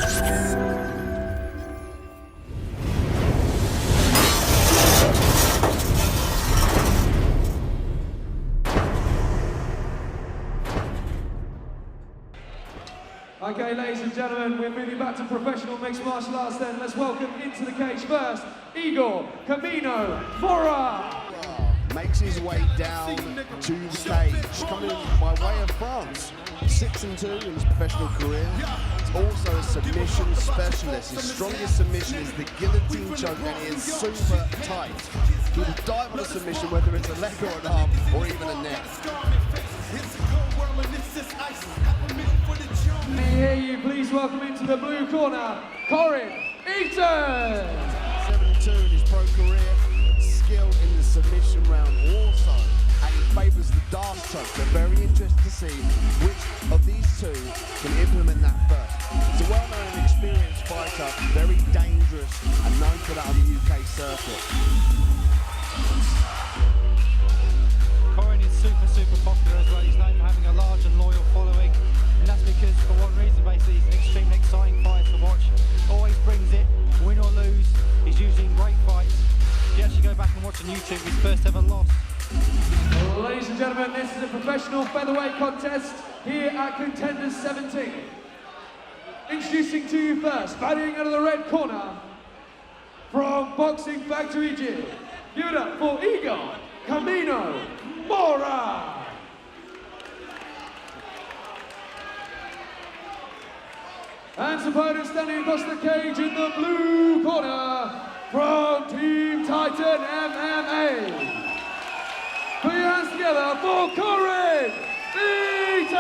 Okay, ladies and gentlemen, we're moving back to professional mixed martial arts then. Let's welcome into the cage first, Camino Mora. Makes his way down to the cage, coming by way of France. 6-2 in his professional career. He's also a submission specialist. His strongest submission is the guillotine choke, and it is super tight. He will dive on a submission, whether it's a leg or an arm, or even a neck. May I hear you please welcome into the blue corner, Eaton. 7-2 in his pro career. Skill in the submission round also, and he favours the dart choke. So very interested to see which of these two can implement that first. He's a well-known and experienced fighter, very dangerous and known for that on the UK circuit. Corin is super popular as well. He's known for having a large and loyal following, and that's because for one reason basically he's an extremely exciting fighter to watch. Always brings it, win or lose. He's usually in great fights. If you actually go back and watch on YouTube, his first ever loss. Well, ladies and gentlemen, this is a professional featherweight contest here at Contenders 17. Introducing to you first, fighting out of the red corner, from Boxing Factory Gym. Give it up for Camino Mora. And his opponent standing across the cage in the blue corner, from Team Titan MMA. Put your hands together for Eaton!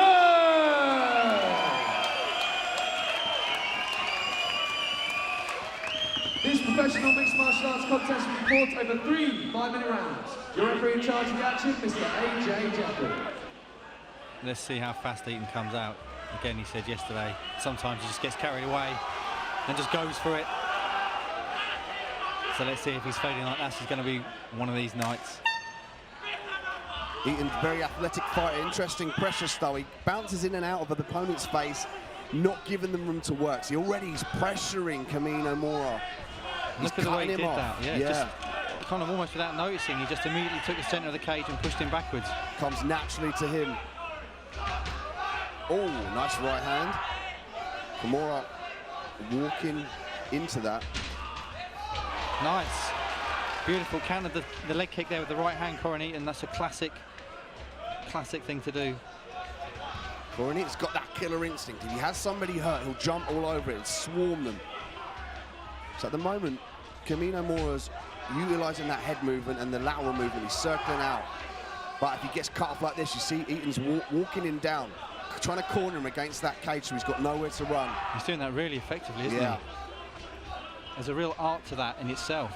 This professional mixed martial arts contest will be fought over 3 5-minute rounds. Your referee in charge of the action, Mr. AJ Jeffrey. Let's see how fast Eaton comes out. Again, he said yesterday, sometimes he just gets carried away and just goes for it. So let's see if he's feeling like that's going to be one of these nights. Eaton's very athletic fighter, interesting pressure style. He bounces in and out of the opponent's face, not giving them room to work. So already he's pressuring Camino Mora. Look at the way he did that. Yeah. Just kind of almost without noticing, he just immediately took the center of the cage and pushed him backwards. Comes naturally to him. Oh, nice right hand. Mora walking into that. Nice. Beautiful countered the leg kick there with the right hand, Corin Eaton. That's a classic thing to do. Corin Eaton's got that killer instinct. If he has somebody hurt, he'll jump all over it and swarm them. So at the moment, Camino Mora's utilising that head movement and the lateral movement. He's circling out. But if he gets cut off like this, you see Eaton's walking him down, trying to corner him against that cage, so he's got nowhere to run. He's doing that really effectively, isn't he? There's a real art to that in itself.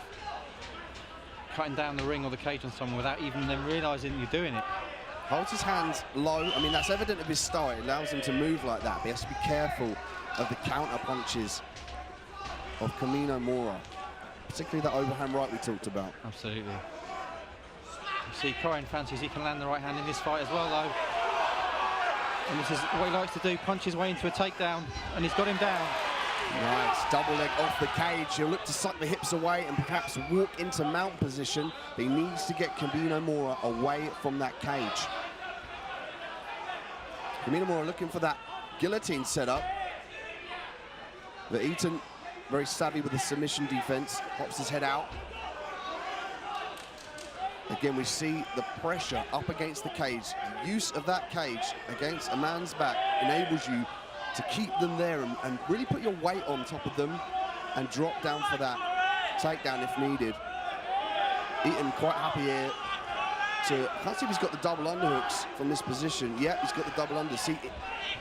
Cutting down the ring or the cage on someone without even them realising you're doing it. Holds his hands low. I mean, that's evident of his style. It allows him to move like that, but he has to be careful of the counter punches of Camino Mora, particularly that overhand right we talked about. Absolutely. You see, Corin fancies he can land the right hand in this fight as well, though. And this is what he likes to do, punch his way into a takedown, and he's got him down. Nice, double leg off the cage. He'll look to suck the hips away and perhaps walk into mount position. But he needs to get Camino Mora away from that cage. Camino Mora looking for that guillotine setup. But Eaton, very savvy with the submission defense, pops his head out. Again, we see the pressure up against the cage. The use of that cage against a man's back enables you to keep them there and really put your weight on top of them and drop down for that takedown if needed. Eaton quite happy here I can't see if he's got the double underhooks from this position. Yeah, he's got the double under. See,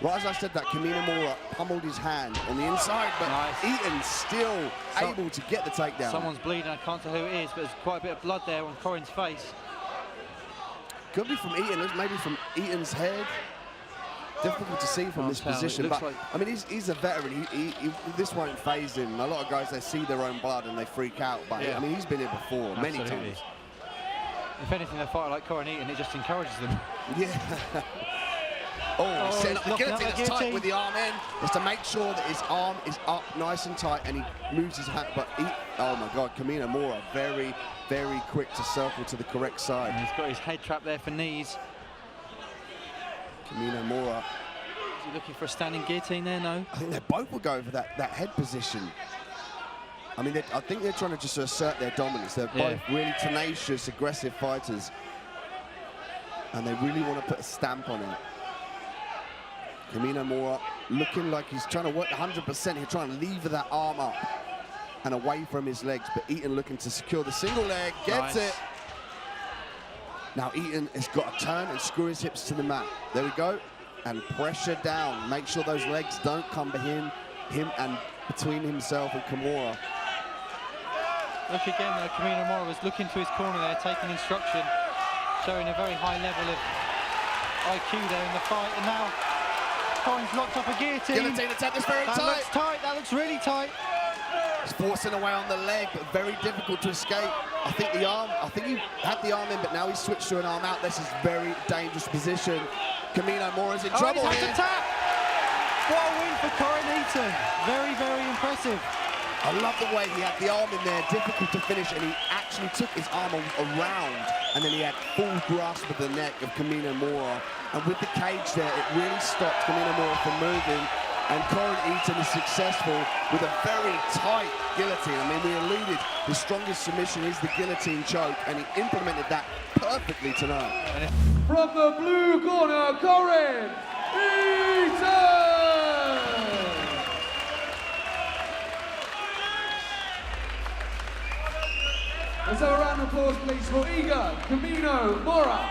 right as I said that, Camino Mora pummeled his hand on the inside, but nice. Eaton's still able to get the takedown. Someone's bleeding, I can't tell who it is, but there's quite a bit of blood there on Corin's face. Could be from Eaton, maybe from Eaton's head. Difficult to see from this position, but like, I mean, he's a veteran. This won't faze him. A lot of guys, they see their own blood and they freak out, but yeah. I mean, he's been here before many times. If anything, a fighter like Corin Eaton, it just encourages them. Yeah. Oh, he's setting up the blocking guillotine. up the It's tight guillotine. with the arm in, just to make sure that his arm is up nice and tight, and he moves his hand. But oh my God, Camino Mora, very, very quick to circle to the correct side. And he's got his head trap there for knees. Camino Mora. Is he looking for a standing guillotine there? No. I think they both will go for that head position. I mean, I think they're trying to just assert their dominance. They're both really tenacious, aggressive fighters. And they really want to put a stamp on it. Camino Mora looking like he's trying to work 100%. He's trying to lever that arm up and away from his legs. But Eaton looking to secure the single leg, gets it. Now Eaton has got to turn and screw his hips to the mat. There we go. And pressure down. Make sure those legs don't come behind him and between himself and Kimura. Look again though, Camino Mora was looking to his corner there, taking instruction, showing a very high level of IQ there in the fight. And now Corin's locked up a guillotine. Guillotine attempt is very That tight. looks tight, that looks really tight. He's forcing away on the leg, but very difficult to escape. I think he had the arm in, but now he's switched to an arm out. This is very dangerous position. Camino Mora's in trouble he's here. had to tap. What a win for Corin Eaton. Very, very impressive. I love the way he had the arm in there, difficult to finish, and he actually took his arm around, and then he had full grasp of the neck of Camino Mora. And with the cage there, it really stopped Camino Mora from moving, and Corin Eaton is successful with a very tight guillotine. I mean, we alluded, his strongest submission is the guillotine choke, and he implemented that perfectly tonight. From the blue corner, Corin Eaton! Let's have a round of applause, please, for eager Camino Mora.